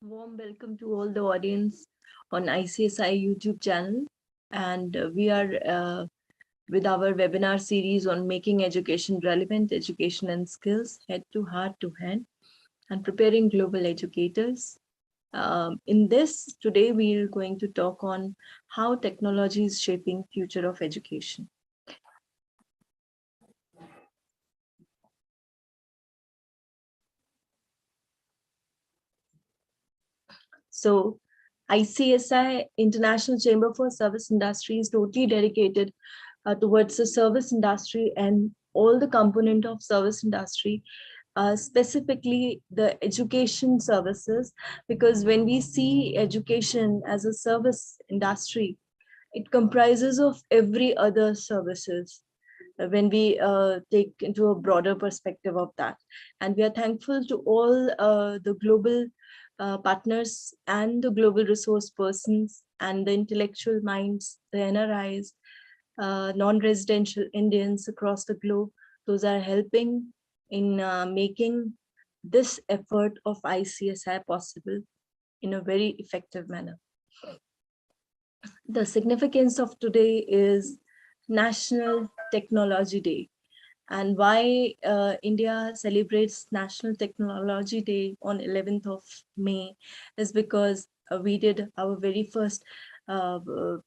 Warm welcome to all the audience on ICSI YouTube channel. And we are with our webinar series on making education relevant, education and skills, head to heart to hand, and preparing global educators. In this, today we are going to talk on how technology is shaping future of education. So ICSI, International Chamber for Service Industry, is totally dedicated towards the service industry and all the component of service industry, specifically the education services, because when we see education as a service industry, it comprises of every other services when we take into a broader perspective of that. And we are thankful to all the global partners and the global resource persons and the intellectual minds, the NRIs, non-residential Indians across the globe. Those are helping in making this effort of ICSI possible in a very effective manner. The significance of today is National Technology Day. And why India celebrates National Technology Day on 11th of May is because we did our very first kind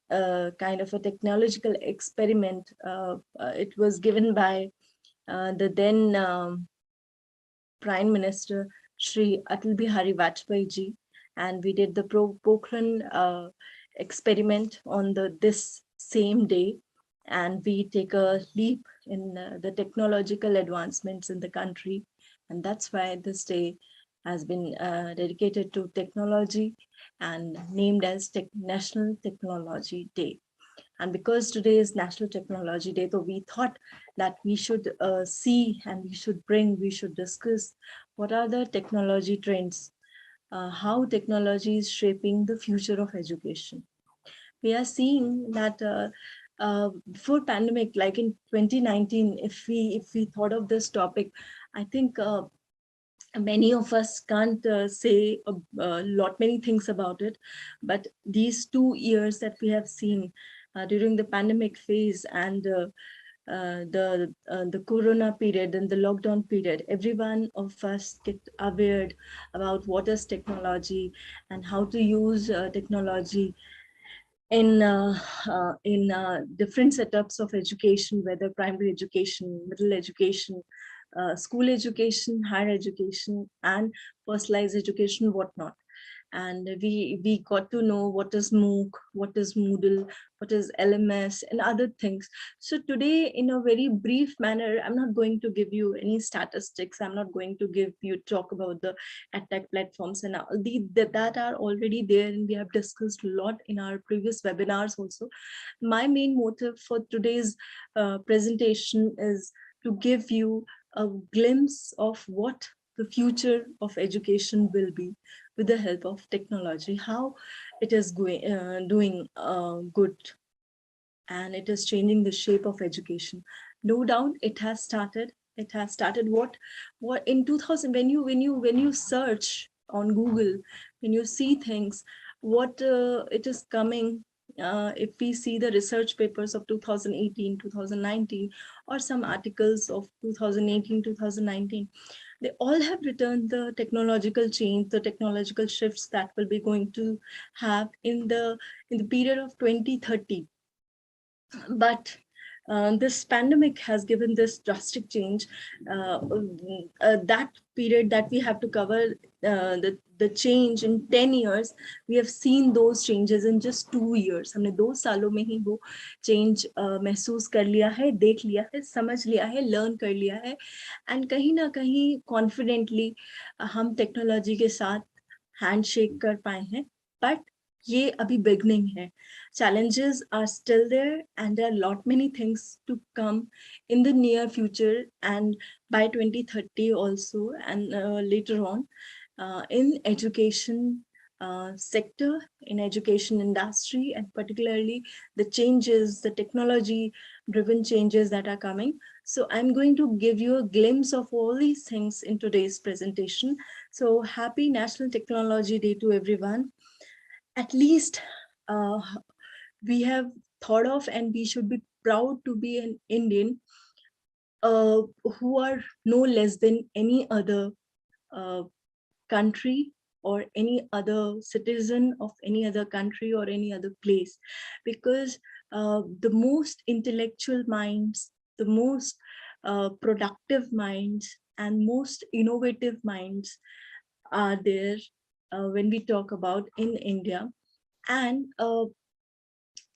of a technological experiment. It was given by the then Prime Minister Shri Atal Bihari Vajpayee ji, and we did the Pokhran experiment on this same day, and we take a leap in the technological advancements in the country, and that's why this day has been dedicated to technology and named as National Technology Day. And because today is National Technology Day, so we thought that we should see and we should discuss what are the technology trends, how technology is shaping the future of education. We are seeing that before pandemic, like in 2019, if we thought of this topic, I think many of us can't say a lot many things about it, but these 2 years that we have seen during the pandemic phase and the corona period and the lockdown period, every one of us get aware about what is technology and how to use technology in different setups of education, whether primary education, middle education, school education, higher education, and personalized education, whatnot. And we got to know what is MOOC, what is Moodle, what is LMS, and other things. So today, in a very brief manner, I'm not going to give you any statistics. I'm not going to give you talk about the edtech platforms and all that are already there, and we have discussed a lot in our previous webinars also. My main motive for today's presentation is to give you a glimpse of what the future of education will be with the help of technology, how it is doing good, and it is changing the shape of education. No doubt it has started. It has started what in 2000, when you search on Google, when you see things, what it is coming. If we see the research papers of 2018, 2019, or some articles of 2018, 2019, they all have written the technological change, the technological shifts that will be going to have in the period of 2030. But this pandemic has given this drastic change. That period that we have to cover, the change in 10 years, we have seen those changes in just 2 years. हमने 2 सालों में ही वो change महसूस कर लिया है, देख लिया है, समझ लिया है, learn कर लिया है, and कहीं ना कहीं confidently हम technology के साथ handshake कर पाए हैं. But ये अभी beginning है. Challenges are still there, and there are a lot many things to come in the near future and by 2030 also, and later on in education. sector in education industry, and particularly the changes, the technology driven changes that are coming. So I'm going to give you a glimpse of all these things in today's presentation. So happy National Technology Day to everyone. At least we have thought of, and we should be proud to be an Indian who are no less than any other country or any other citizen of any other country or any other place, because the most intellectual minds, the most productive minds, and most innovative minds are there when we talk about in India. And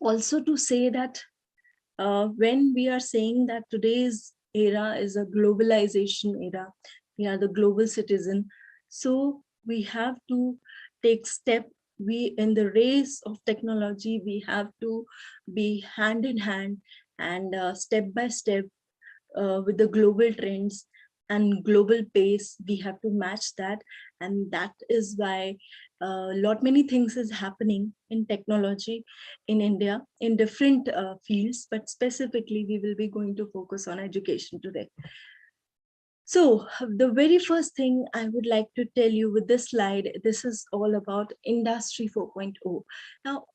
also to say that when we are saying that today's era is a globalization era, we are the global citizen, so we have to take step. We, in the race of technology, we have to be hand in hand and step by step with the global trends and global pace. We have to match that, and that is why lot many things is happening in technology in India in different fields, but specifically we will be going to focus on education today. So the very first thing I would like to tell you with this slide, this is all about Industry 4.0. Now,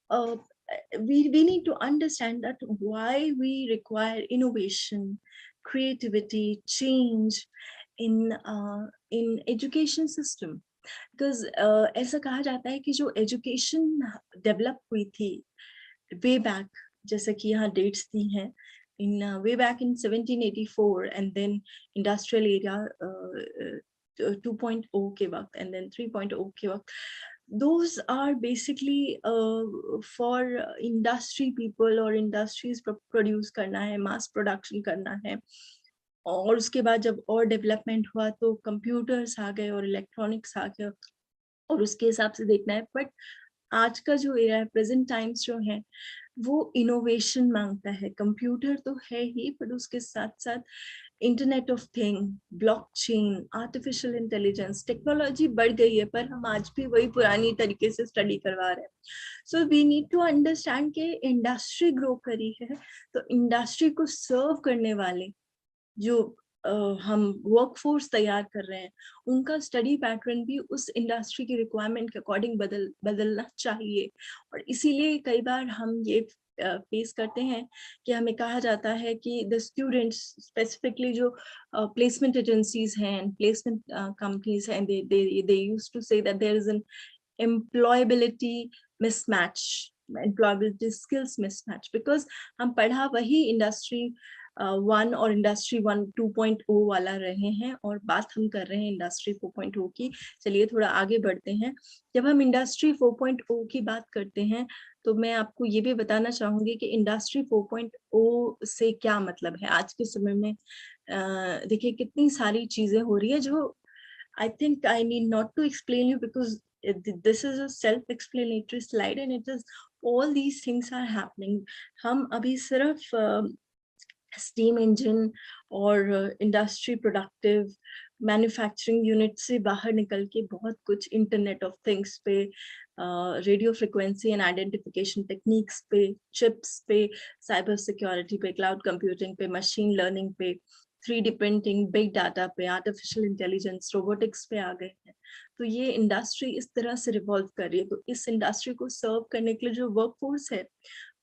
we need to understand that why we require innovation, creativity, change in education system. Because ऐसा कहा जाता है कि जो education develop हुई थी way back, जैसे कि यहाँ dates दी हैं, in way back in 1784, and then industrial area 2.0 के वक्त, and then 3.0 के वक्त, those are basically for industry people or industries produce करना है, mass production करना है. और उसके बाद जब और डेवलपमेंट हुआ तो कंप्यूटर्स आ गए और इलेक्ट्रॉनिक्स आ गए और उसके हिसाब से देखना है. बट आज का जो एरा है, प्रेजेंट टाइम्स जो है, वो इनोवेशन मांगता है. कंप्यूटर तो है ही, पर उसके साथ साथ internet of thing, blockchain, artificial intelligence, technology बढ़ गई है, पर हम आज भी वही पुरानी तरीके से स्टडी करवा रहे हैं. So we need to understand कि इंडस्ट्री ग्रो करी है, तो इंडस्ट्री को सर्व करने वाले जो हम वर्कफोर्स तैयार कर रहे हैं, उनका स्टडी पैटर्न भी उस इंडस्ट्री की रिक्वायरमेंट के अकॉर्डिंग बदलना चाहिए. और इसीलिए कई बार हम ये फेस करते हैं कि हमें कहा जाता है कि द स्टूडेंट्स, स्पेसिफिकली जो प्लेसमेंट एजेंसीज हैं, प्लेसमेंट कंपनीज हैं, they used to say that there is an employability mismatch, employability skills mismatch, because हम पढ़ा वही इंडस्ट्री 1 और इंडस्ट्री 1 2.0 वाला रहे हैं, और बात हम कर रहे हैं इंडस्ट्री 4.0 की. चलिए थोड़ा आगे बढ़ते हैं. जब हम इंडस्ट्री 4.0 की बात करते हैं, तो मैं आपको ये भी बताना चाहूंगी कि इंडस्ट्री 4.0 से क्या मतलब है. आज के समय में देखिए कितनी सारी चीजें हो रही है, जो I think I need not to explain you, because this is a self-explanatory slide, and it is all these things are happening. हम अभी सिर्फ स्टीम इंजन और इंडस्ट्री प्रोडक्टिव मैन्युफैक्चरिंग यूनिट से बाहर निकल के बहुत कुछ इंटरनेट ऑफ थिंग्स पे, radio frequency and identification techniques पे, चिप्स पे, साइबर सिक्योरिटी पे, क्लाउड कंप्यूटिंग पे, मशीन लर्निंग पे, 3D प्रिंटिंग, बिग डाटा पे, आर्टिफिशियल इंटेलिजेंस, रोबोटिक्स पे आ गए हैं. तो ये इंडस्ट्री इस तरह से रिवॉल्व कर रही है. तो इस इंडस्ट्री को सर्व करने के लिए जो वर्कफोर्स है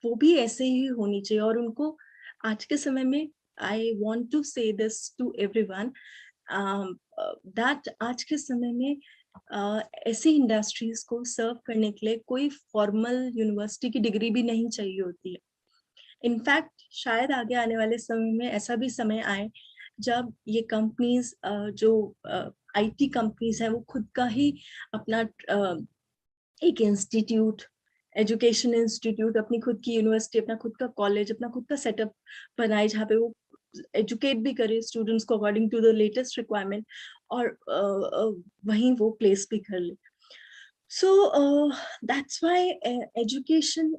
वो भी ऐसे ही होनी चाहिए. और उनको आज के समय में, आई वॉन्ट टू से दिस टू एवरीवन, दैट आज के समय में ऐसी इंडस्ट्रीज को सर्व करने के लिए कोई फॉर्मल यूनिवर्सिटी की डिग्री भी नहीं चाहिए होती है. इनफैक्ट शायद आगे आने वाले समय में ऐसा भी समय आए जब ये कंपनीज, जो आईटी कंपनीज हैं, वो खुद का ही अपना एक इंस्टीट्यूट, एजुकेशन इंस्टीट्यूट, अपनी खुद की यूनिवर्सिटी, अपना खुद का कॉलेज, अपना खुद का सेटअप बनाए, जहाँ पे वो एजुकेट भी करे स्टूडेंट्स को according to the latest requirement, और वहीं वो प्लेस भी कर ले. So that's why education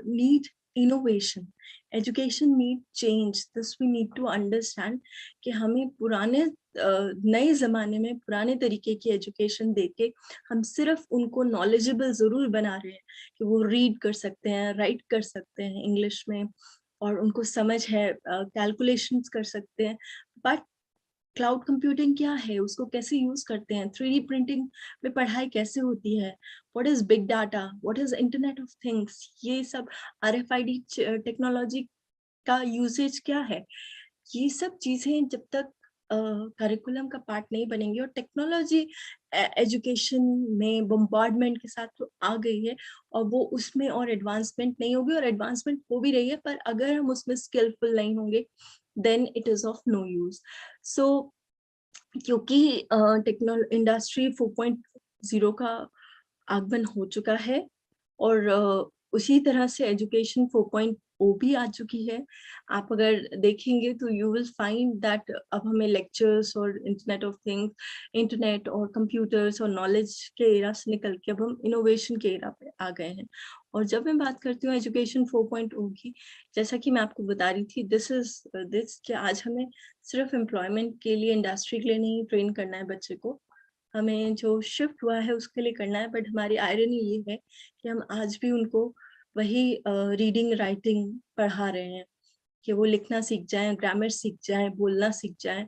need innovation. Education need change, this we need to understand कि हमें पुराने नए जमाने में पुराने तरीके की एजुकेशन देके हम सिर्फ उनको नॉलेजेबल जरूर बना रहे हैं कि वो रीड कर सकते हैं, राइट कर सकते हैं इंग्लिश में, और उनको समझ है, कैलकुलेशंस कर सकते हैं, बट क्लाउड कंप्यूटिंग क्या है, उसको कैसे यूज करते हैं, 3D प्रिंटिंग में पढ़ाई कैसे होती है, what is big data, what is internet of things, ये सब RFID टेक्नोलॉजी का यूसेज क्या है, ये सब चीजें जब तक करिकुलम का पार्ट नहीं बनेंगी, और टेक्नोलॉजी एजुकेशन में बम्बार्डमेंट के साथ तो आ गई है, और वो उसमें और एडवांसमेंट नहीं होगी, और एडवांसमेंट हो भी रही है, पर अगर हम उसमें स्किलफुल नहीं होंगे then it is of no use. So क्योंकि इंडस्ट्री 4.0 का आगमन हो चुका है, और उसी तरह से एजुकेशन 4.0 भी आ चुकी है. आप अगर देखेंगे तो यू विल फाइंड दैट अब हमें लेक्चर्स और इंटरनेट ऑफ थिंग्स, इंटरनेट और कंप्यूटर्स और नॉलेज के एरा से निकल के अब हम इनोवेशन के एरा पे आ गए हैं. और जब मैं बात करती हूँ एजुकेशन 4.0 की, जैसा कि मैं आपको बता रही थी, दिस कि आज हमें सिर्फ एम्प्लॉयमेंट के लिए, इंडस्ट्री के लिए नहीं ट्रेन करना है बच्चे को, हमें जो शिफ्ट हुआ है उसके लिए करना है. बट हमारी आयरनी ये है कि हम आज भी उनको वही रीडिंग राइटिंग पढ़ा रहे हैं, कि वो लिखना सीख जाएं, ग्रामर सीख जाएं, बोलना सीख जाएं.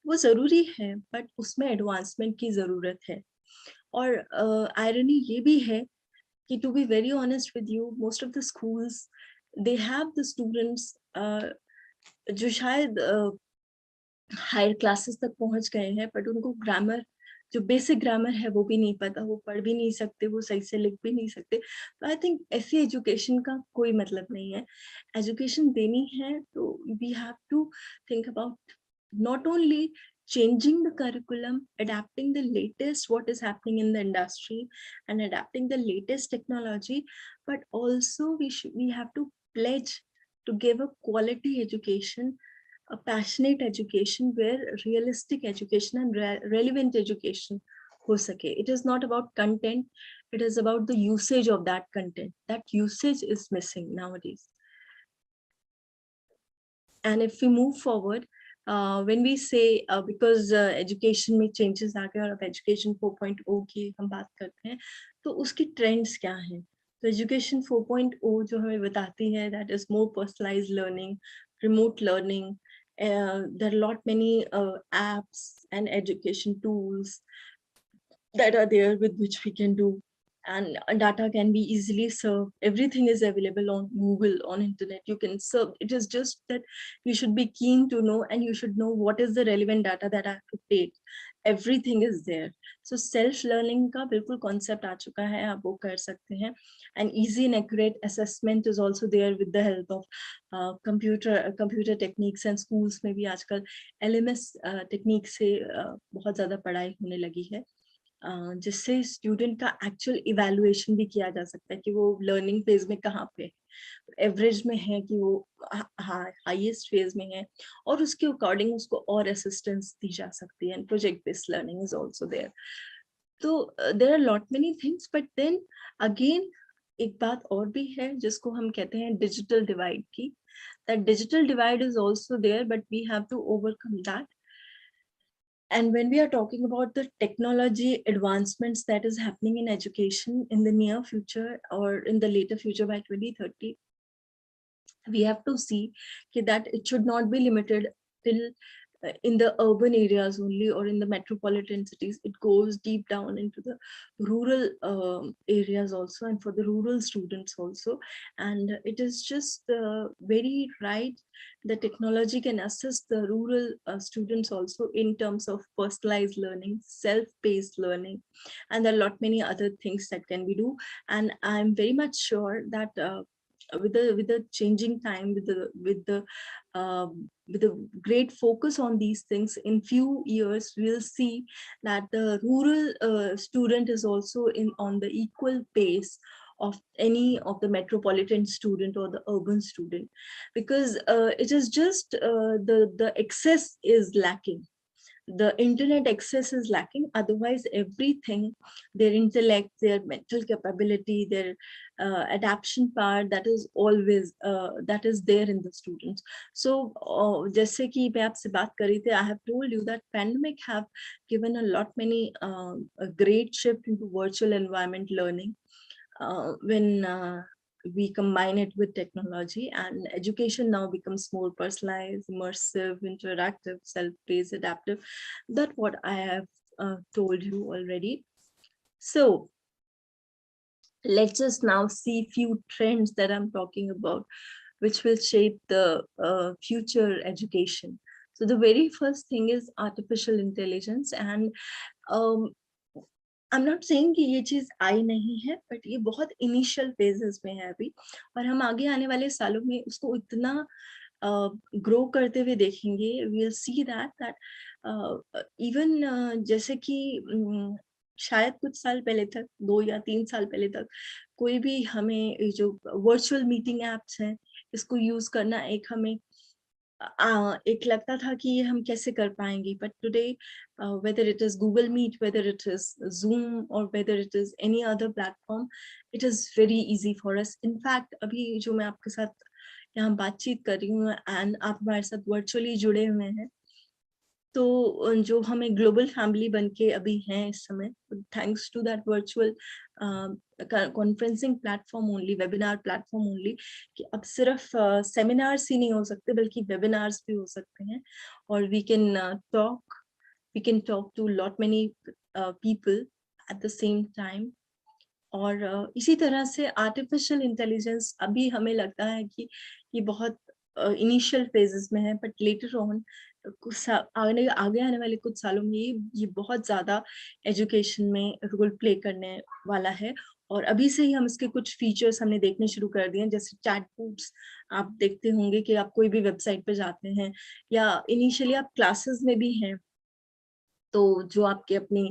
वो जरूरी है, बट उसमें एडवांसमेंट की जरूरत है. और आयरनी ये भी है कि, to be very honest with you, most of the schools they have the students जो शायद हायर क्लासेस तक पहुंच गए हैं, बट उनको ग्रामर, जो बेसिक ग्रामर है वो भी नहीं पता, वो पढ़ भी नहीं सकते, वो सही से लिख भी नहीं सकते. तो आई थिंक ऐसी एजुकेशन का कोई मतलब नहीं है. एजुकेशन देनी है तो we have to think about not only changing the curriculum, adapting the latest what is happening in the industry and adapting the latest technology, but also we have to pledge to give a quality education, a passionate education, where realistic education and relevant education ho sake. It is not about content, it is about the usage of that content. That usage is missing nowadays. And if we move forward, when we say because education में changes आ गए और अब education 4.0 की हम बात करते हैं, तो उसकी trends क्या हैं? तो education 4.0 जो हमें बताती है, that is more personalized learning, remote learning. There are a lot many apps and education tools that are there with which we can do, and data can be easily served. Everything is available on Google, on internet, you can serve. It is just that you should be keen to know, and you should know what is the relevant data that I have to take. Everything is there. So self learning का बिल्कुल concept आ चुका है, आप वो कर सकते हैं. And easy and accurate assessment is also there with the help of computer techniques. And schools में भी आजकल LMS technique से बहुत ज़्यादा पढ़ाई होने लगी है, जिससे स्टूडेंट का एक्चुअल इवैल्यूएशन भी किया जा सकता है कि वो लर्निंग फेज में कहाँ पे, एवरेज में है कि वो हाईएस्ट फेज में है, और उसके अकॉर्डिंग उसको और असिस्टेंस दी जा सकती है. Project based learning is also there. तो there are lot many things, but then again एक बात और भी है जिसको हम कहते हैं डिजिटल डिवाइड की. That digital divide is also there, but we have to overcome that. And when we are talking about the technology advancements that is happening in education in the near future or in the later future by 2030, we have to see that it should not be limited till in the urban areas only or in the metropolitan cities. It goes deep down into the rural areas also, and for the rural students also. And it is just very right, the technology can assist the rural students also in terms of personalized learning, self-paced learning, and there are a lot many other things that can be do. And I'm very much sure that with the changing time, with the great focus on these things, in few years we'll see that the rural student is also on the equal pace of any of the metropolitan student or the urban student, because it is just the excess is lacking. the internet access is lacking. Otherwise everything, their intellect, their mental capability, their adaptation power, that is always that is there in the students. So jaise ki main aapse baat kar rahi thi, I have told you that pandemic have given a lot many a great shift into virtual environment learning, when we combine it with technology, and education now becomes more personalized, immersive, interactive, self-paced, adaptive. That's what I have told you already. So let's just now see few trends that I'm talking about, which will shape the future education. So the very first thing is artificial intelligence, and um, I'm not saying कि ये चीज आई नहीं है, but ये बहुत initial phases में है अभी, और हम आगे आने वाले सालों में उसको इतना ग्रो करते हुए देखेंगे. we'll see that even जैसे कि शायद कुछ साल पहले तक, 2 या 3 साल पहले तक, कोई भी हमें जो वर्चुअल मीटिंग एप्स हैं इसको यूज करना एक हमें एक लगता था कि ये हम कैसे कर पाएंगे. But today whether it is Google Meet, whether it is Zoom, or whether it is any other platform, it is very easy for us. In fact, अभी जो मैं आपके साथ यहाँ बातचीत कर रही हूँ एंड आप हमारे साथ वर्चुअली जुड़े हुए हैं, तो जो हमें ग्लोबल फैमिली बन के अभी हैं इस समय, thanks to that virtual conferencing platform only, webinar platform only, कि अब सिर्फ सेमिनार्स ही नहीं हो सकते बल्कि वेबिनार्स भी हो सकते हैं, और we can talk to lot many people at the same time. और इसी तरह से आर्टिफिशियल इंटेलिजेंस अभी हमें लगता है कि ये बहुत इनिशियल फेजेस में है, बट लेटर ऑन आगे आने वाले कुछ सालों में ये बहुत ज्यादा एजुकेशन में रोल प्ले करने वाला है. और अभी से ही हम इसके कुछ फीचर्स हमने देखने शुरू कर दिए हैं, जैसे चैटबॉट्स. आप देखते होंगे कि आप कोई भी वेबसाइट पर जाते हैं या इनिशियली आप क्लासेस में भी हैं, तो जो आपके अपनी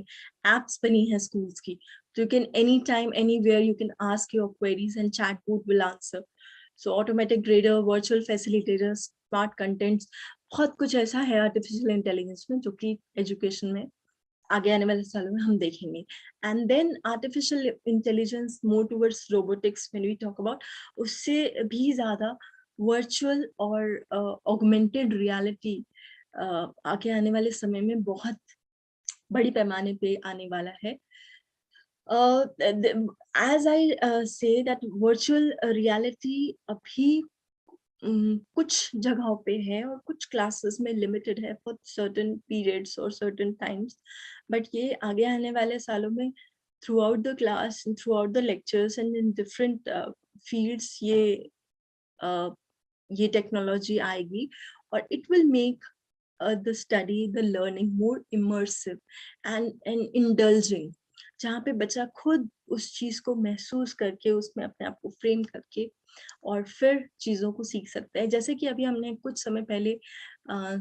एप्स बनी है स्कूल्स की, तो you can any time anywhere you can ask your queries and chatbot will answer. So automatic grader, virtual facilitator, smart contents, बहुत कुछ ऐसा है आर्टिफिशियल इंटेलिजेंस में जो कि एजुकेशन में आगे आने वाले सालों में हम देखेंगे. And then artificial intelligence more towards robotics when we talk about, उससे भी ज्यादा वर्चुअल और ऑगमेंटेड रियलिटी आगे आने वाले समय में बहुत बड़ी पैमाने पे आने वाला है. As I say that virtual reality अभी कुछ जगहों पे है और कुछ क्लासेस में लिमिटेड है फॉर सर्टेन पीरियड्स और सर्टेन टाइम्स, बट ये आगे आने वाले सालों में through out the class, through out the lectures and in different fields ये टेक्नोलॉजी आएगी, और it will make the study, the learning more immersive and indulging, जहाँ पे बच्चा खुद उस चीज को महसूस करके उसमें अपने आप को फ्रेम करके और फिर चीजों को सीख सकता है. जैसे कि अभी हमने कुछ समय पहले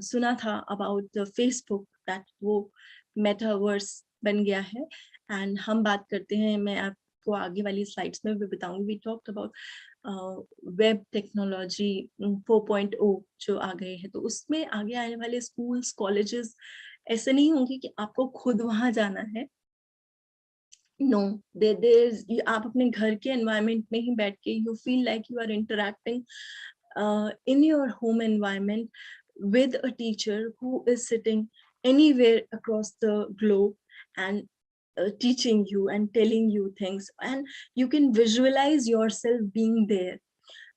सुना था अबाउट फेसबुक, दैट वो मेटावर्स बन गया है. एंड हम बात करते हैं, मैं आपको आगे वाली स्लाइड्स में भी बताऊंगी, we talked about web technology 4.0 जो आ गए हैं. तो उसमें आगे आने वाले स्कूल्स, कॉलेजेस ऐसे नहीं होंगे कि आपको खुद वहां जाना है. नो, आप अपने घर के एनवायरनमेंट में ही बैठ के you feel like you are interacting in your home environment with a teacher who is sitting anywhere across the globe and teaching you and telling you things, and you can visualize yourself being there.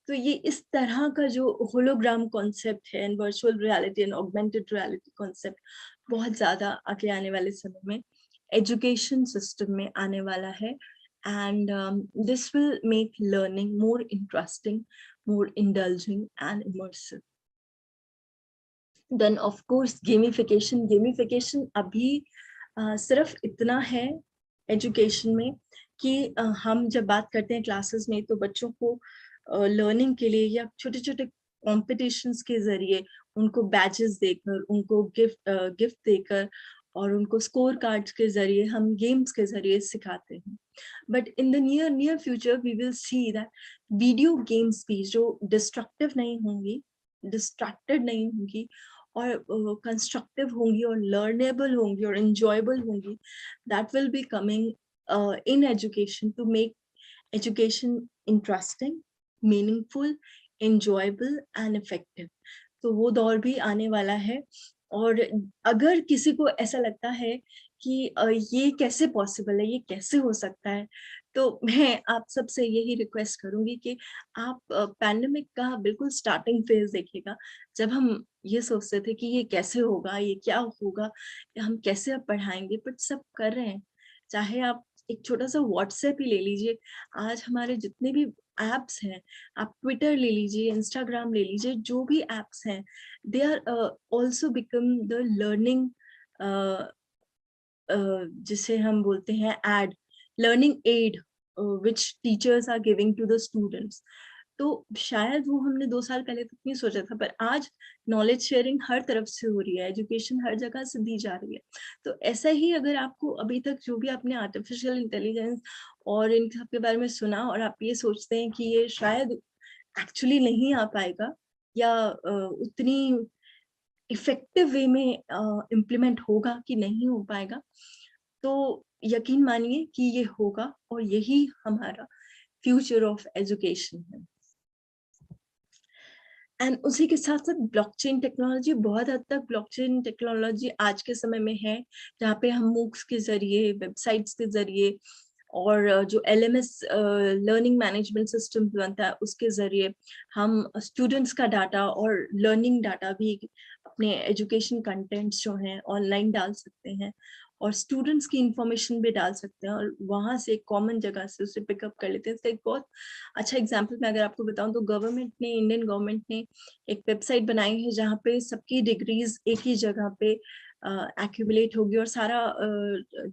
तो ये इस तरह का जो hologram concept है and virtual reality and augmented reality concept बहुत ज्यादा आगे आने वाले समय में एजुकेशन सिस्टम में आने वाला है. And this will make learning more interesting, more indulging and immersive. Then of course gamification अभी सिर्फ इतना है एजुकेशन में कि हम जब बात करते हैं क्लासेस में, तो बच्चों को लर्निंग के लिए या छोटे छोटे कॉम्पिटिशन्स के जरिए उनको बैजेस देकर, उनको गिफ्ट देकर और उनको स्कोर कार्ड्स के जरिए हम गेम्स के जरिए सिखाते हैं. But in the near future we will see that video games भी जो डिस्ट्रक्टिव नहीं होंगी, डिस्ट्रैक्टेड नहीं होंगी, और कंस्ट्रक्टिव होंगी और लर्नेबल होंगी और enjoyable होंगी, that will be coming in education to make education interesting, meaningful, enjoyable and effective. तो वो दौर भी आने वाला है। और अगर किसी को ऐसा लगता है कि ये कैसे पॉसिबल है, ये कैसे हो सकता है, तो मैं आप सबसे यही रिक्वेस्ट करूंगी कि आप पैंडेमिक का बिल्कुल स्टार्टिंग फेज देखिएगा, जब हम ये सोचते थे कि ये कैसे होगा, ये क्या होगा, हम कैसे अब पढ़ाएंगे, बट सब कर रहे हैं। चाहे आप एक छोटा सा व्हाट्सएप ही ले लीजिए, आज हमारे जितने भी एप्स हैं, आप ट्विटर ले लीजिए, इंस्टाग्राम ले लीजिए, जो भी एप्स हैं, they are also become the learning जिसे हम बोलते हैं aid, learning aid which teachers are giving to the students. तो शायद वो हमने 2 साल पहले तक नहीं सोचा था, पर आज नॉलेज शेयरिंग हर तरफ से हो रही है, एजुकेशन हर जगह से दी जा रही है। तो ऐसा ही अगर आपको अभी तक जो भी आपने आर्टिफिशियल इंटेलिजेंस और इन सब के बारे में सुना और आप ये सोचते हैं कि ये शायद एक्चुअली नहीं आ पाएगा या उतनी इफेक्टिव वे में इम्प्लीमेंट होगा कि नहीं हो पाएगा, तो यकीन मानिए कि ये होगा और यही हमारा फ्यूचर ऑफ एजुकेशन है। एंड उसी के साथ साथ ब्लॉकचेन टेक्नोलॉजी, बहुत हद तक ब्लॉकचेन टेक्नोलॉजी आज के समय में है, जहाँ पे हम मूक्स के जरिए, वेबसाइट्स के जरिए और जो LMS लर्निंग मैनेजमेंट सिस्टम बनता है उसके जरिए हम स्टूडेंट्स का डाटा और लर्निंग डाटा भी अपने एजुकेशन कंटेंट्स जो हैं ऑनलाइन डाल सकते हैं और स्टूडेंट्स की इंफॉर्मेशन भी डाल सकते हैं और वहां से एक कॉमन जगह से उसे पिकअप कर लेते हैं। इसका एक बहुत अच्छा एग्जांपल मैं अगर आपको बताऊं तो गवर्नमेंट ने, इंडियन गवर्नमेंट ने एक वेबसाइट बनाई है जहाँ पे सबकी डिग्रीज एक ही जगह पे एक्यूमुलेट होगी और सारा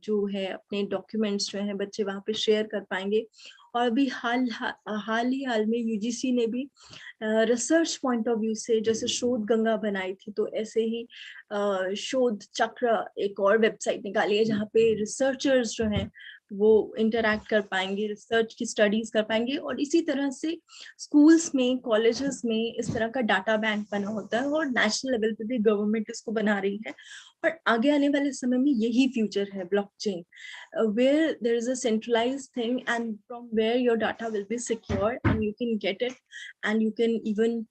जो है अपने डॉक्यूमेंट्स जो है बच्चे वहाँ पे शेयर कर पाएंगे। और अभी हाल में UGC ने भी रिसर्च पॉइंट ऑफ व्यू से जैसे शोध गंगा बनाई थी, तो ऐसे ही शोध चक्र एक और वेबसाइट निकाली है जहाँ पे रिसर्चर्स जो हैं वो इंटरैक्ट कर पाएंगे, रिसर्च की स्टडीज कर पाएंगे। और इसी तरह से स्कूल्स में, कॉलेजेस में इस तरह का डाटा बैंक बना होता है और नेशनल लेवल पे भी गवर्नमेंट इसको बना रही है। और आगे आने वाले समय में यही फ्यूचर है, blockchain, where there is a centralized thing and from where your data will be secure and you can get it and you can even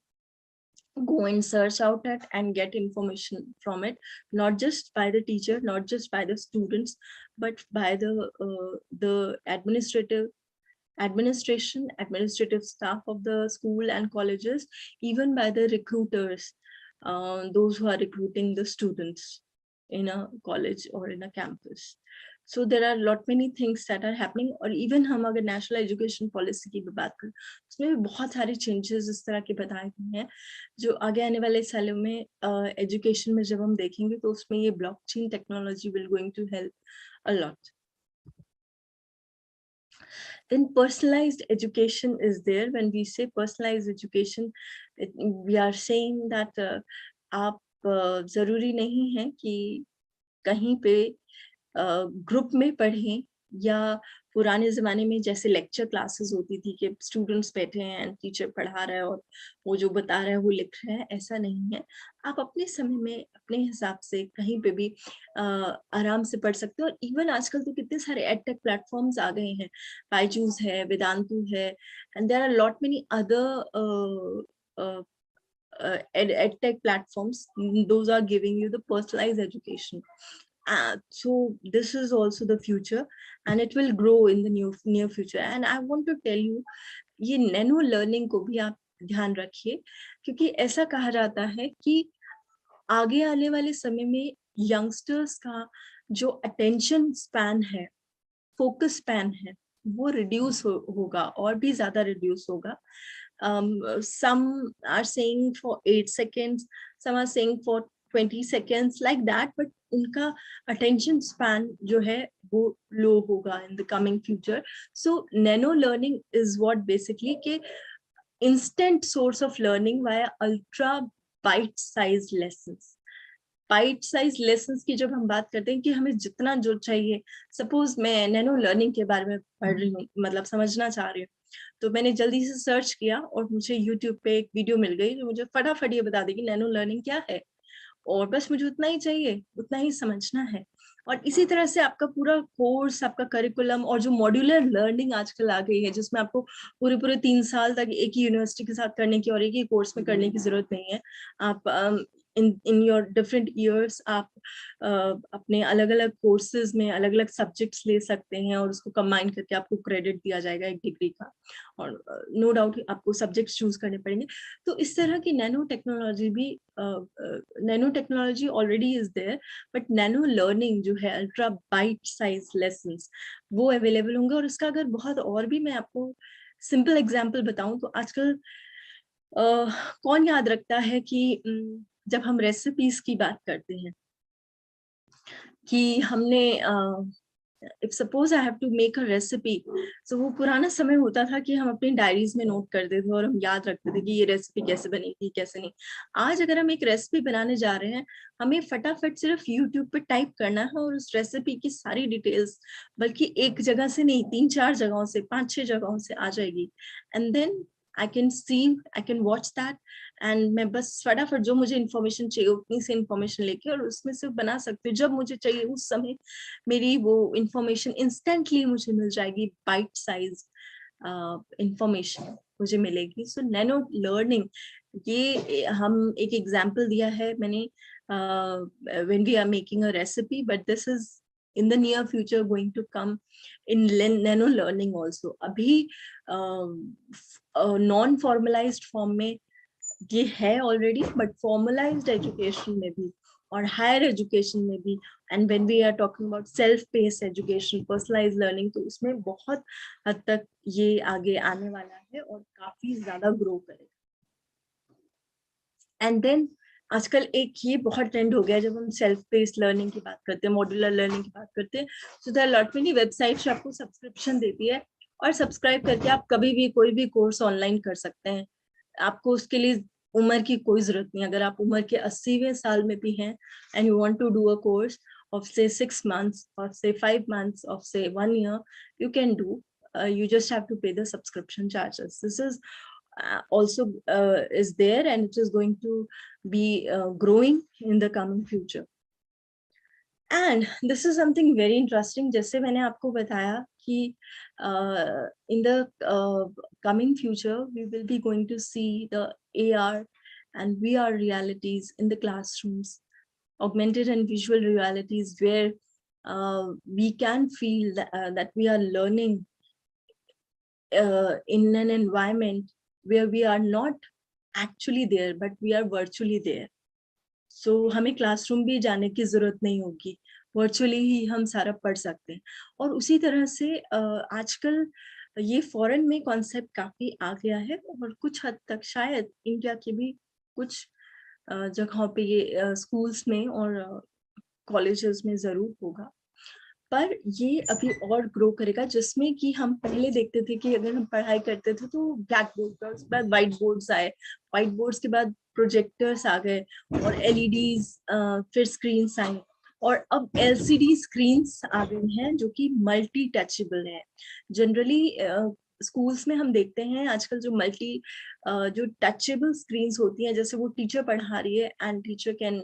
go and search out it and get information from it, not just by the teacher, not just by the students, but by the administrative staff of the school and colleges, even by the recruiters, those who are recruiting the students in a college or in a campus. So there are lot many things that are happening. और even हम अगर national education policy की भी बात करें, उसमें भी बहुत सारे चेंजेस इस तरह के बताए गए हैं जो आगे आने वाले सालों में एजुकेशन में जब हम देखेंगे तो उसमें ये blockchain technology will going to help a lot. Then personalized education is there. When we say personalized education, we are saying that आप जरूरी नहीं है कि कहीं पे ग्रुप में पढ़ें या पुराने जमाने में जैसे लेक्चर क्लासेस होती थी कि स्टूडेंट्स बैठे हैं एंड टीचर पढ़ा रहा है और वो जो बता रहा है वो लिख रहे हैं, ऐसा नहीं है। आप अपने समय में अपने हिसाब से कहीं पे भी आराम से पढ़ सकते हो। और इवन आजकल तो कितने सारे एडटेक प्लेटफॉर्म्स आ गए हैं, बायजूस है, वेदांतु है, and there are lot many other edtech platforms. Those are giving you the personalized education. So this is also the future and it will grow in the near future. And I want to tell you, ये nano learning को भी आप ध्यान रखिए, क्योंकि ऐसा कहा जाता है कि आगे आने वाले समय में यंगस्टर्स का जो अटेंशन स्पैन है, फोकस स्पैन है, वो रिड्यूस होगा और भी ज्यादा रिड्यूस होगा। Some are saying for 8 seconds, some are saying for 20 seconds, like that, but उनका attention span जो है वो low होगा in the coming future. So nano learning is what basically के instant source of learning via ultra bite size lessons. Bite size lessons की जब हम बात करते हैं कि हमें जितना जो चाहिए, सपोज मैं नैनो लर्निंग के बारे में पढ़ रही हूँ, मतलब समझना चाह रही हूँ, तो मैंने जल्दी से सर्च किया और मुझे यूट्यूब पे एक वीडियो मिल गई जो मुझे फटाफट ये बता देगी नैनो लर्निंग क्या है। और बस मुझे उतना ही चाहिए, उतना ही समझना है। और इसी तरह से आपका पूरा कोर्स, आपका करिकुलम और जो मॉड्यूलर लर्निंग आजकल आ गई है, जिसमें आपको पूरे पूरे 3 साल तक एक ही यूनिवर्सिटी के साथ करने की और एक ही कोर्स में करने की जरूरत नहीं है। आप इन योर डिफरेंट ईयर्स आप अपने अलग अलग कोर्सेज में अलग अलग सब्जेक्ट्स ले सकते हैं और उसको कंबाइन करके आपको क्रेडिट दिया जाएगा एक डिग्री का। और नो डाउट आपको सब्जेक्ट्स चूज करने पड़ेंगे। तो इस तरह की नैनो टेक्नोलॉजी भी, nano technology already is there, but nano learning जो है, अल्ट्रा बाइट साइज लेसन्स, वो अवेलेबल होंगे। और इसका अगर बहुत और भी मैं आपको सिंपल एग्जांपल बताऊं तो आजकल कौन याद रखता है कि जब हम रेसिपीज की बात करते हैं कि हमने if suppose I have to make a recipe, तो वो पुराना समय होता था कि हम अपनी डायरीज में नोट करते थे और हम याद रखते थे कि ये रेसिपी कैसे बनेगी कैसे नहीं। आज अगर हम एक रेसिपी बनाने जा रहे हैं, हमें फटाफट सिर्फ यूट्यूब पे टाइप करना है और उस रेसिपी की सारी डिटेल्स, बल्कि एक जगह से नहीं, 3-4 जगहों से, 5-6 जगहों से आ जाएगी। And then I can see, I can watch that, and मैं बस फटाफट जो मुझे इन्फॉर्मेशन चाहिए उतनी से इन्फॉर्मेशन लेके और उसमें से बना सकती हूँ। जब मुझे चाहिए उस समय मेरी वो इंफॉर्मेशन इंस्टेंटली मुझे मिल जाएगी, बाइट साइज इंफॉर्मेशन मुझे मिलेगी। सो नैनो लर्निंग, ये हम एक एग्जांपल दिया है मैंने, when we are making a recipe, but this is in the near future going to come in nano learning also. अभी नॉन फॉर्मलाइज्ड फॉर्म में ये है ऑलरेडी, बट फॉर्मलाइज्ड एजुकेशन में भी और हायर एजुकेशन में भी, and when we are talking about self paced education, personalised learning, तो उसमें बहुत हद तक ये आगे आने वाला है और काफी ज्यादा ग्रो करेगा। एंड देन आजकल एक ये बहुत ट्रेंड हो गया है, जब हम सेल्फ पेस्ड लर्निंग की बात करते हैं, मॉड्यूलर लर्निंग की बात करते हैं, so there are lot many websites आपको सब्सक्रिप्शन देती है और सब्सक्राइब करके आप कभी भी कोई भी कोर्स ऑनलाइन कर सकते हैं। आपको उसके लिए उम्र की कोई जरूरत नहीं। अगर आप उम्र के 80वें साल में भी हैं and you want to do a course of say 6 months or say 5 months or say 1 year, you can do. You just have to pay the subscription charges. This is also is there, and it is going to be growing in the coming future. And this is something very interesting. जैसे मैंने आपको बताया कि in the coming future we will be going to see the AR and VR realities in the classrooms, augmented and visual realities, where we can feel that we are learning in an environment where we are not actually there but we are virtually there. So हमें classroom भी जाने की जरूरत नहीं होगी, virtually ही हम सारा पढ़ सकते हैं। और उसी तरह से आजकल ये फॉरेन में कॉन्सेप्ट काफी आ गया है और कुछ हद तक शायद इंडिया के भी कुछ जगहों पे ये स्कूल्स में और कॉलेजेस में जरूर होगा। पर ये अभी और ग्रो करेगा, जिसमें कि हम पहले देखते थे कि अगर हम पढ़ाई करते थे तो ब्लैक बोर्ड पर, उसके बाद व्हाइट बोर्ड्स आए, व्हाइट बोर्ड्स के बाद प्रोजेक्टर्स आ गए और एलईडीज, फिर स्क्रीन्स आई और अब एलसीडी स्क्रीन्स आ गई हैं जो कि मल्टी टचेबल है। जनरली स्कूल्स में हम देखते हैं आजकल जो जो टचेबल स्क्रीन्स होती हैं, जैसे वो टीचर पढ़ा रही है and teacher can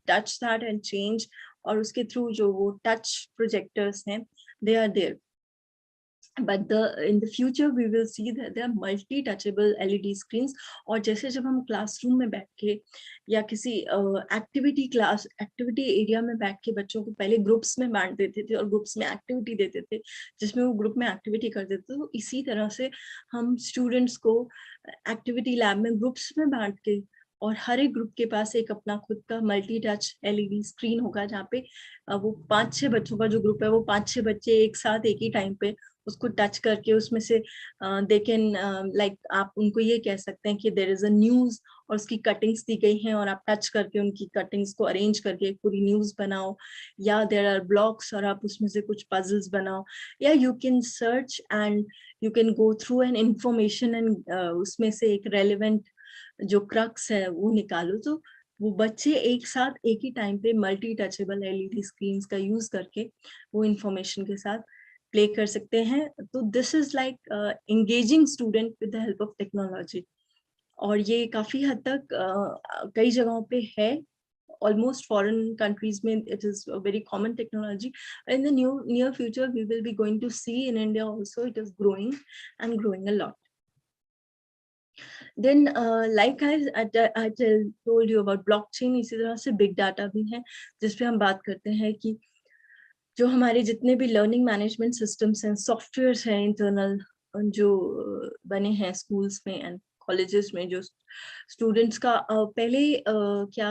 touch that and change, और उसके थ्रू जो वो टच प्रोजेक्टर्स हैं they are there. but in the future we will see that there are multi touchable LED screens। और जैसे जब हम क्लासरूम में बैठ के या किसी एक्टिविटी एरिया में बैठ के बच्चों को पहले ग्रुप्स में बांट देते थे और ग्रुप्स में एक्टिविटी देते थे जिसमें वो ग्रुप में एक्टिविटी कर देते थे, तो इसी तरह से हम स्टूडेंट्स को एक्टिविटी लैब में ग्रुप्स में बांट के, और हर एक ग्रुप के पास एक अपना खुद का मल्टी टच LED स्क्रीन होगा जहाँ पे वो 5-6 बच्चों का जो ग्रुप है वो 5-6 बच्चे एक साथ एक ही टाइम पे उसको टच करके उसमें से दे कैन लाइक आप उनको ये कह सकते हैं कि देयर इज अ न्यूज और उसकी कटिंग्स दी गई हैं और आप टच करके उनकी कटिंग्स को अरेंज करके एक पूरी न्यूज बनाओ, या देयर आर ब्लॉक्स और आप उसमें से कुछ पजल्स बनाओ, या you can search and you can go through an information and उसमें से एक रेलिवेंट जो क्रक्स है वो निकालो। तो वो बच्चे एक साथ एक ही टाइम पे मल्टी टचेबल LED स्क्रीन्स का यूज करके वो इंफॉर्मेशन के साथ प्ले कर सकते हैं। तो this is like engaging student with the help of technology, और ये काफी हद तक कई जगहों पे है almost foreign countries mein it is a very common technology. In the near future we will be going to see in India also it is growing and growing a lot. Then like I told you about blockchain, इसी तरह से big data भी है जिस पे हम बात करते हैं कि जो हमारे जितने भी लर्निंग मैनेजमेंट सिस्टम्स हैं, सॉफ्टवेयर्स हैं इंटरनल जो बने हैं स्कूल्स में एंड कॉलेजेस में, जो स्टूडेंट्स का पहले क्या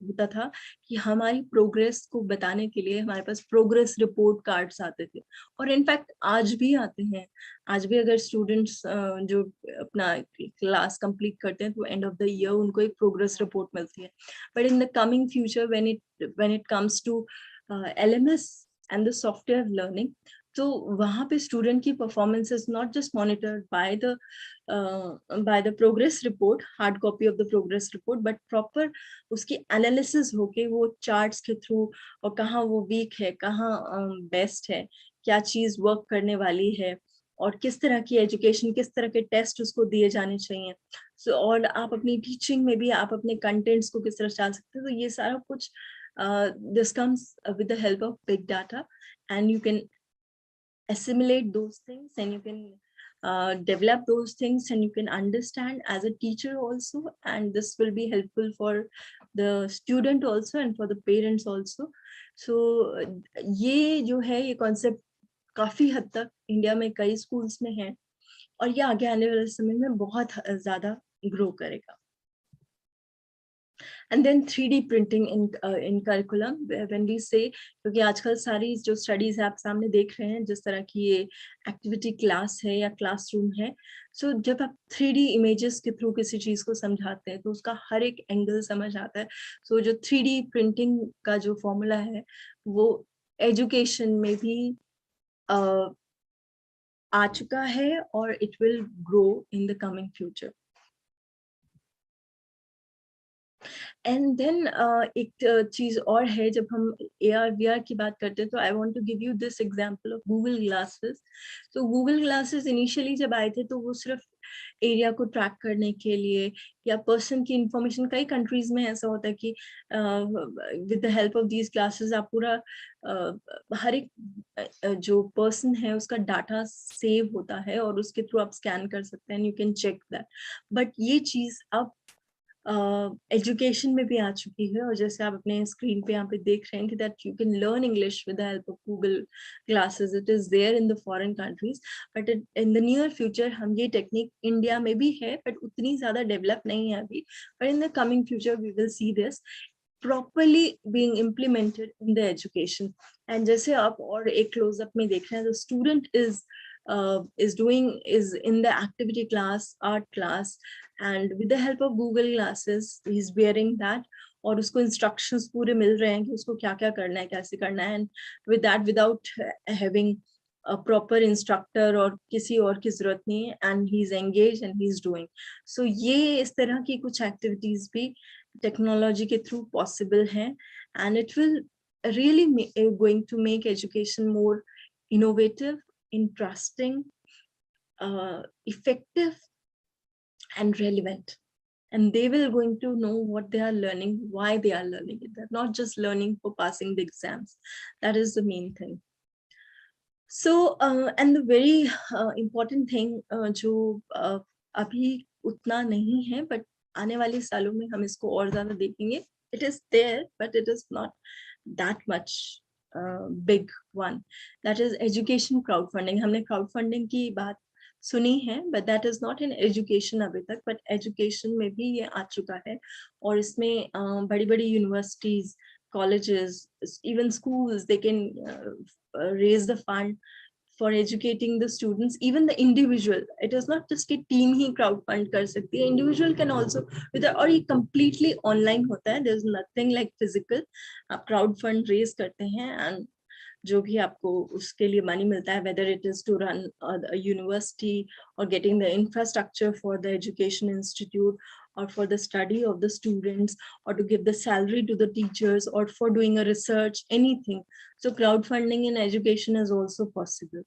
होता था कि हमारी प्रोग्रेस को बताने के लिए हमारे पास प्रोग्रेस रिपोर्ट कार्ड्स आते थे, और इनफैक्ट आज भी आते हैं। आज भी अगर स्टूडेंट्स जो अपना क्लास कंप्लीट करते हैं तो एंड ऑफ द ईयर उनको एक प्रोग्रेस रिपोर्ट मिलती है। But in the coming future when it comes to LMS and the software learning, तो वहाँ पे स्टूडेंट की performance is not just monitored by the progress report, hard copy of the progress report, but proper उसकी analysis होके वो charts के through, और कहाँ वो वीक है, कहाँ बेस्ट है, क्या चीज वर्क करने वाली है, और किस तरह की एजुकेशन, किस तरह के टेस्ट उसको दिए जाने चाहिए। सो और आप अपनी टीचिंग में भी आप अपने कंटेंट्स को किस तरह डाल सकते हैं। तो ये सारा कुछ this comes with the help of big data, and you can assimilate those things, and you can develop those things, and you can understand as a teacher also, and this will be helpful for the student also and for the parents also. So ये जो है ये concept काफी हद तक India में कई schools में है, और ये आगे आने वाले समय में बहुत ज्यादा ग्रो करेगा। And then 3D printing in curriculum, when we say, क्योंकि आजकल सारी जो स्टडीज है आप सामने देख रहे हैं, जिस तरह की ये एक्टिविटी क्लास है या क्लासरूम है, सो जब आप 3D इमेजेस के थ्रू किसी चीज को समझाते हैं तो उसका हर एक एंगल समझ आता है। सो जो 3D प्रिंटिंग का जो फॉर्मूला है वो एजुकेशन में भी आ चुका है, और it will grow in the coming future. And then एक चीज और है, जब हम AR VR की बात करते हैं तो I want to give you this example of Google glasses. तो गूगल ग्लासेस इनिशियली जब आए थे तो वो सिर्फ एरिया को ट्रैक करने के लिए या पर्सन की इंफॉर्मेशन, कई कंट्रीज में ऐसा होता है कि with the help of these glasses आप पूरा हर एक जो पर्सन है उसका डाटा सेव होता है और उसके थ्रू आप स्कैन कर सकते हैं, you can check that. But ये चीज अब एजुकेशन में भी आ चुकी है, और जैसे आप अपने स्क्रीन पे यहाँ पे देख रहे हैं कि that you can learn English with the help of Google classes. It is there in the foreign countries, but in the near future हम ये टेक्निक इंडिया में भी है बट उतनी ज्यादा डेवलप नहीं है अभी, but in the coming future we will see this properly being implemented in the education. And जैसे आप और एक close-up में देख रहे हैं, the student is in the activity class, art class, and with the help of Google glasses he's wearing that, और उसको instructions पूरे मिल रहे हैं कि उसको क्या क्या करना है, कैसे करना है, and with that without having a proper instructor और किसी और की जरूरत नहीं है, and he's engaged and he's doing. So ये इस तरह की कुछ activities भी टेक्नोलॉजी के थ्रू पॉसिबल है, and it will really going to make education more innovative, interesting, effective and relevant, and they will going to know what they are learning, why they are learning it. They're not just learning for passing the exams. That is the main thing. So and the very important thing जो अभी उतना नहीं है but आने वाले सालों में हम इसको और ज्यादा देखेंगे, it is there but it is not that much big one, that is education crowdfunding. हमने crowdfunding की बात सुनी है but that is not in education अभी तक, but education में भी ये आ चुका है, और इसमें बड़ी बड़ी universities, colleges, even schools, they can raise the fund for educating the students, even the individual. It is not just कि team ही crowd fund कर सकती है, individual can also with the, और ये completely online होता है, there's nothing like physical. आप crowd fund raise करते हैं and जो भी आपको उसके लिए मनी मिलता है, whether it is to run a university or getting the infrastructure for the education institute or for the study of the students or to give the salary to the teachers or for doing a research, anything. So crowdfunding in education is also possible.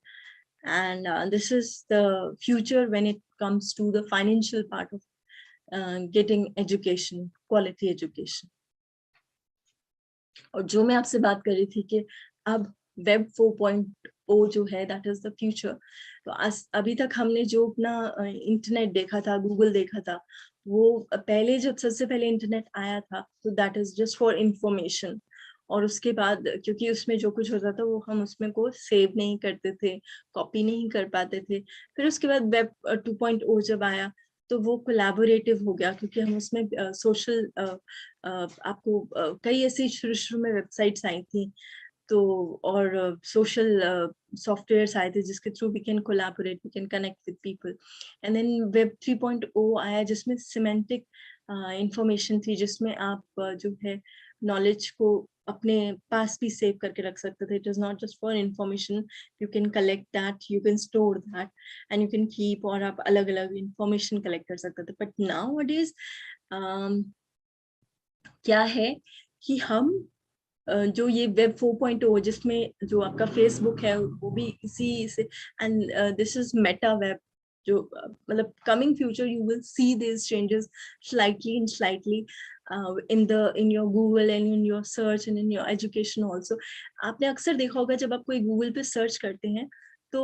And this is the future when it comes to the financial part of getting education, quality education. और जो मैं आपसे बात कर रही थी कि अब वेब 4.0 जो है दैट इज द फ्यूचर। तो अभी तक हमने जो अपना इंटरनेट देखा था, गूगल देखा था, वो पहले जब सबसे पहले इंटरनेट आया था तो that is just for information. और उसके बाद क्योंकि उसमें जो कुछ होता था वो हम उसमें को सेव नहीं करते थे, कॉपी नहीं कर पाते थे। फिर उसके बाद वेब 2.0 जब आया तो वो कोलैबोरेटिव हो गया, क्योंकि हम उसमें सोशल आपको कई ऐसी शुरू शुरू में वेबसाइट्स आई थी तो, और सोशल सॉफ्टवेयर्स आए थे जिसके through we can collaborate, we can connect with people. And then web 3.0 आया जिसमें सिमेंटिक इंफॉर्मेशन थी, जिसमें आप जो है नॉलेज को अपने पास भी सेव करके रख सकते थे। It is not just for information, you can collect that, you can store that and you can keep, और आप अलग अलग इंफॉर्मेशन कलेक्ट कर सकते थे। बट नाउ इट इज क्या है कि हम जो ये वेब 4.0 जिसमें जो आपका फेसबुक है वो भी इसी से, and this is Meta web, जो मतलब coming future you will see this changes slightly and slightly in your Google and in your search and in your education also। आपने अक्सर देखा होगा जब आप कोई गूगल पे सर्च करते हैं तो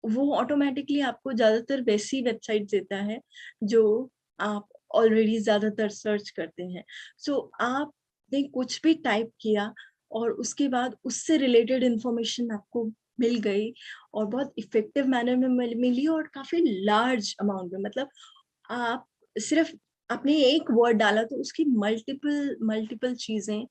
वो ऑटोमेटिकली आपको ज्यादातर वैसी वेबसाइट देता है जो आप ऑलरेडी ज्यादातर सर्च करते हैं। सो आपने कुछ भी टाइप किया और उसके बाद उससे रिलेटेड इंफॉर्मेशन आपको मिल गई, और बहुत इफेक्टिव मैनर में मिली, और काफी लार्ज अमाउंट में। मतलब आप सिर्फ आपने एक वर्ड डाला तो उसकी मल्टीपल मल्टीपल चीजें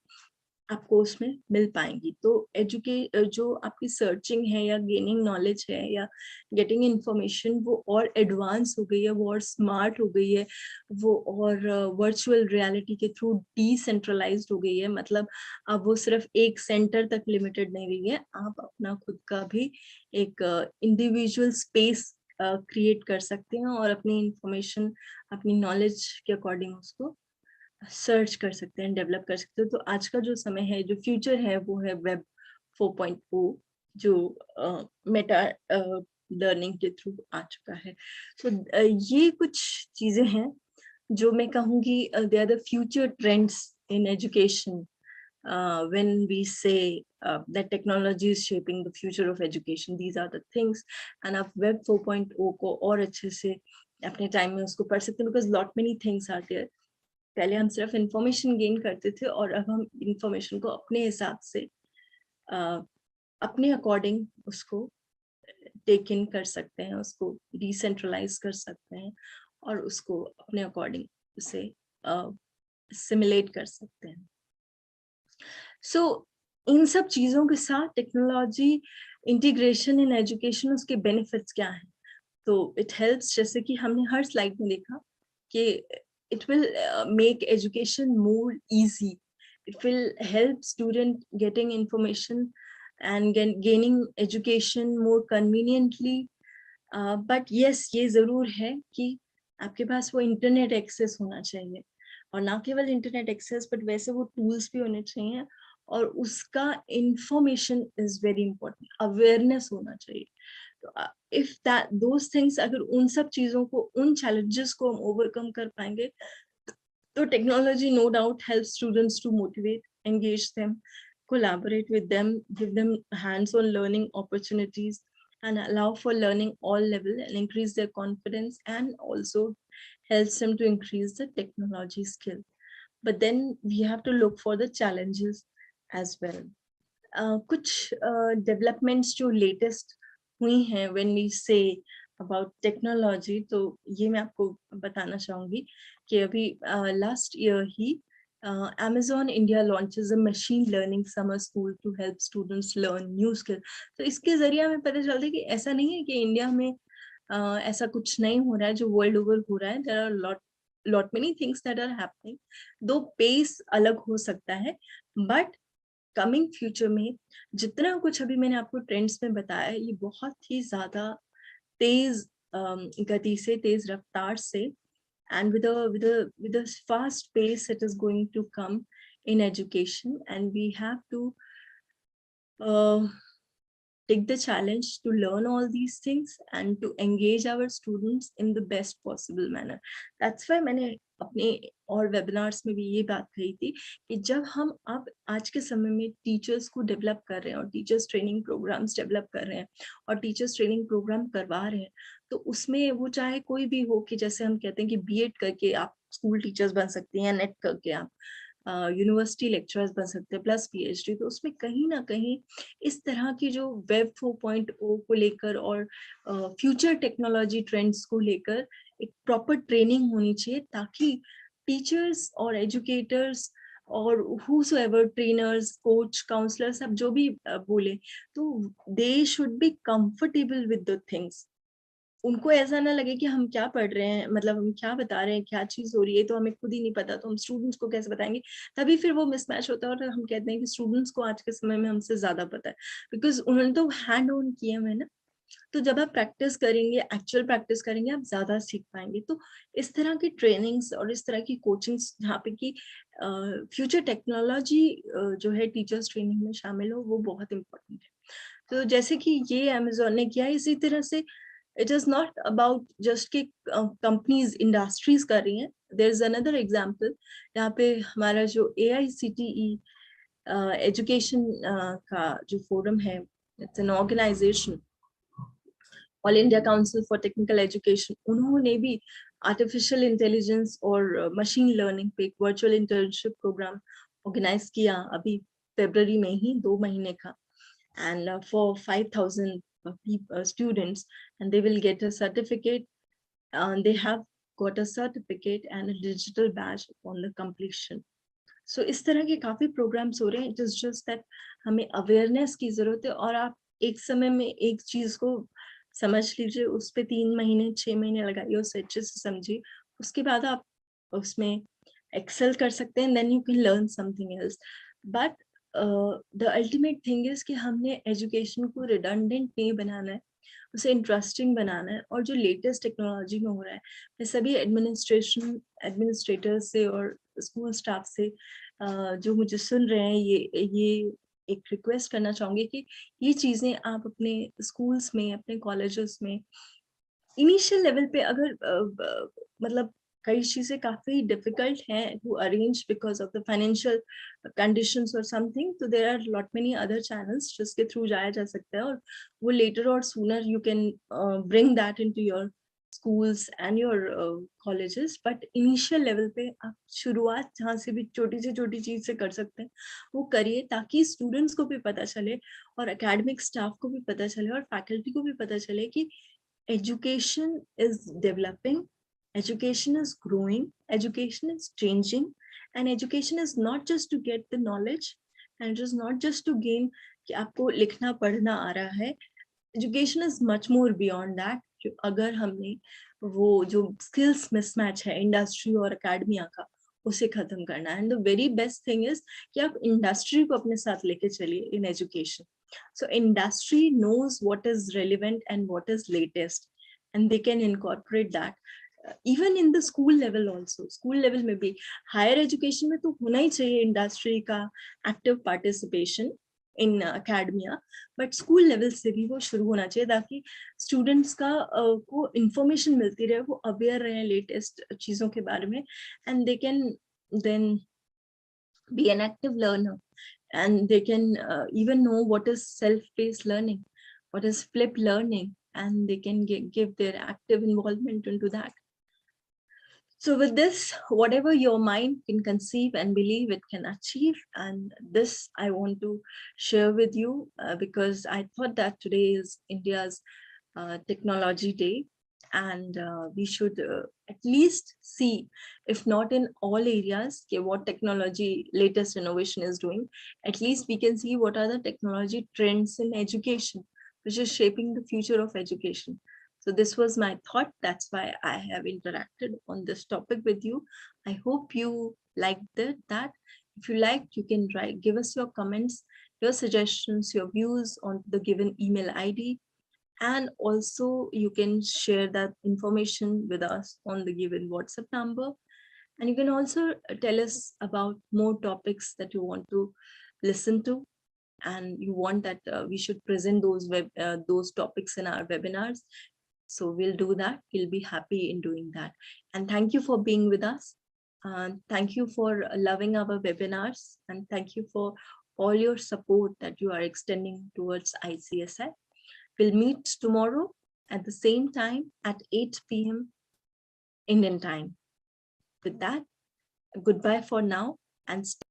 आपको उसमें मिल पाएंगी। तो जो आपकी सर्चिंग है या गेनिंग नॉलेज है या गेटिंग इंफॉर्मेशन, वो और एडवांस हो गई है, वो और स्मार्ट हो गई है, वो और वर्चुअल रियलिटी के थ्रू डिसेंट्रलाइज्ड हो गई है। मतलब अब वो सिर्फ एक सेंटर तक लिमिटेड नहीं रही है, आप अपना खुद का भी एक इंडिविजुअल स्पेस क्रिएट कर सकते हैं और अपनी इंफॉर्मेशन, अपनी नॉलेज के अकॉर्डिंग उसको सर्च कर सकते हैं, डेवलप कर सकते हैं। तो आज का जो समय है, जो फ्यूचर है, वो है वेब 4.0 जो मेटा लर्निंग के थ्रू आ चुका है। तो ये कुछ चीजें हैं जो मैं कहूँगी they are the future trends in education when we say that technology is shaping the future of education। These are the things। and आप web 4.0 को और अच्छे से अपने टाइम में उसको पढ़ सकते हैं, because lot many things are there। पहले हम सिर्फ इंफॉर्मेशन गेन करते थे और अब हम इंफॉर्मेशन को अपने हिसाब से अपने अकॉर्डिंग उसको टेक इन कर सकते हैं, उसको डिसेंट्रलाइज कर सकते हैं और उसको अपने अकॉर्डिंग उसे सिमुलेट कर सकते हैं। सो इन सब चीजों के साथ टेक्नोलॉजी इंटीग्रेशन इन एजुकेशन, उसके बेनिफिट्स क्या हैं? तो इट हेल्प्स, जैसे कि हमने हर स्लाइड में देखा कि it will make education more easy। It will help student getting information and gaining education more conveniently। but yes, ये जरूर है कि आपके पास वो इंटरनेट एक्सेस होना चाहिए, और ना केवल इंटरनेट एक्सेस बट वैसे वो टूल्स भी होने चाहिए, और उसका information is very important, awareness होना चाहिए। तो इफ दैट दोज थिंग्स, अगर उन सब चीजों को, उन चैलेंजेस को हम ओवरकम कर पाएंगे, तो technology no doubt help students to motivate, engage them, collaborate with them, give them hands-on learning opportunities, and allow for learning all level and increase their confidence, and also helps them to increase the technology skill। But then we have to look for the challenges as well। कुछ developments जो latest हुई हैं when we say about technology, तो ये मैं आपको बताना चाहूंगी कि अभी last year he Amazon India launches a machine learning summer school to help students learn new skill। तो इसके जरिए हमें पता चलता है कि ऐसा नहीं है कि इंडिया में ऐसा कुछ नहीं हो रहा है जो वर्ल्ड ओवर हो रहा है। There are lot many things that are happening, दो पेस अलग हो सकता है, बट कमिंग फ्यूचर में जितना कुछ अभी मैंने आपको ट्रेंड्स में बताया, ये बहुत ही ज्यादा तेज गति से, तेज रफ्तार से, and with a fast pace it is going to come in education, and we have to take the challenge to learn all these things and to engage our students in the best possible manner. That's why मैंने अपने और webinars में भी ये बात कही थी कि जब हम अब आज के समय में टीचर्स को डेवलप कर रहे हैं और टीचर्स ट्रेनिंग प्रोग्राम्स डेवलप कर रहे हैं और टीचर्स ट्रेनिंग प्रोग्राम करवा रहे हैं, तो उसमें वो चाहे कोई भी हो, कि जैसे हम कहते हैं कि बीएड करके आप स्कूल टीचर्स बन सकते हैं, नेट करके आप यूनिवर्सिटी लेक्चरर्स बन सकते हैं प्लस पीएचडी, तो उसमें कहीं ना कहीं इस तरह की जो वेब 4.0 को लेकर और फ्यूचर टेक्नोलॉजी ट्रेंड्स को लेकर एक प्रॉपर ट्रेनिंग होनी चाहिए, ताकि टीचर्स और एजुकेटर्स और whosoever ट्रेनर्स, कोच, काउंसलर्स, अब जो भी बोले, तो they should be comfortable with the things. उनको ऐसा ना लगे कि हम क्या पढ़ रहे हैं, मतलब हम क्या बता रहे हैं, क्या चीज हो रही है तो हमें खुद ही नहीं पता, तो हम स्टूडेंट्स को कैसे बताएंगे। तभी फिर वो मिसमैच होता है और हम कहते हैं कि स्टूडेंट्स को आज के समय में हमसे ज्यादा पता है, बिकॉज उन्होंने तो हैंड ऑन किया है ना। तो जब आप प्रैक्टिस करेंगे, एक्चुअल प्रैक्टिस करेंगे, आप ज्यादा सीख पाएंगे। तो इस तरह की ट्रेनिंग्स और इस तरह की कोचिंग्स जहाँ पे कि फ्यूचर टेक्नोलॉजी जो है टीचर्स ट्रेनिंग में शामिल हो, वो बहुत इम्पोर्टेंट है। तो जैसे कि ये अमेजोन ने किया, इसी तरह से it is not about just कि कंपनीज इंडस्ट्रीज कर रही हैं। देयर इज अनदर एग्जांपल, यहाँ पे हमारा जो AICTE एजुकेशन का जो फोरम है, it's an organisation, all India council for technical education, उन्होंने भी आर्टिफिशियल इंटेलिजेंस और मशीन लर्निंग पे एक वर्चुअल इंटर्नशिप प्रोग्राम ऑर्गेनाइज किया अभी फरवरी में ही, 2 महीने का, and for 5,000 students, and they will get a certificate. They have got a certificate and a digital badge upon the completion. So इस तरह के काफी प्रोग्राम्स हो रहे हैं। It is just that हमें अवेयरनेस की जरूरत है, और आप एक समय में एक चीज को समझ लीजिए, उस पे 3 महीने 6 महीने लगाइए, उसे अच्छे से समझिए, उसके बाद आप उसमें एक्सेल कर सकते हैं, then you can learn something else. But the ultimate thing is कि हमने एजुकेशन को रिडंडेंट नहीं बनाना है, उसे इंटरेस्टिंग बनाना है। और जो लेटेस्ट टेक्नोलॉजी में हो रहा है, मैं सभी एडमिनिस्ट्रेटर्स से और स्कूल स्टाफ से जो मुझे सुन रहे हैं, ये एक रिक्वेस्ट करना चाहूंगी कि ये चीजें आप अपने स्कूल्स में, अपने कॉलेजेस में इनिशियल लेवल पे, अगर मतलब कई चीजें काफी डिफिकल्ट हैं to arrange because of the financial conditions और समथिंग, तो there are lot many other channels जिसके थ्रू जाया जा सकता है, और वो लेटर और sooner you can bring that into your schools and your colleges. बट इनिशियल लेवल पे आप शुरुआत जहाँ से भी छोटी से छोटी चीज से कर सकते हैं वो करिए, ताकि स्टूडेंट्स को भी पता चले और एकेडमिक स्टाफ को भी पता चले और फैकल्टी को भी पता चले कि education is developing, education is growing, education is changing, and education is not just to get the knowledge, and it is not just to gain कि आपको लिखना पढ़ना आ रहा है। Education is much more beyond that. अगर हमने वो जो स्किल्स मिसमैच है इंडस्ट्री और एकेडमिया का, उसे खत्म करना है। And the very best thing is कि आप इंडस्ट्री को अपने साथ लेके चलिए in education. So industry knows what is relevant and what is latest, and they can incorporate that even in the school level also. School level में भी, higher education में तो होना ही चाहिए industry का active participation in academia, but school level से भी वो शुरू होना चाहिए, ताकि students का को information मिलती रहे, वो aware रहे latest चीजों के बारे में, and they can then be an active learner, and they can even know what is self-paced learning, what is flipped learning, and they can give their active involvement into that. So with this, whatever your mind can conceive and believe, it can achieve. And this I want to share with you because I thought that today is India's Technology Day, and we should at least see, if not in all areas, okay, what technology latest innovation is doing. At least we can see what are the technology trends in education which is shaping the future of education. So this was my thought. That's why I have interacted on this topic with you. I hope you liked that. If you liked, you can give us your comments, your suggestions, your views on the given email ID. And also you can share that information with us on the given WhatsApp number. And you can also tell us about more topics that you want to listen to. and you want that we should present those topics in our webinars, so we'll do that. We'll be happy in doing that. And thank you for being with us. Thank you for loving our webinars, and thank you for all your support that you are extending towards ICSI. We'll meet tomorrow at the same time at 8 p.m. Indian time. With that, goodbye for now, and stay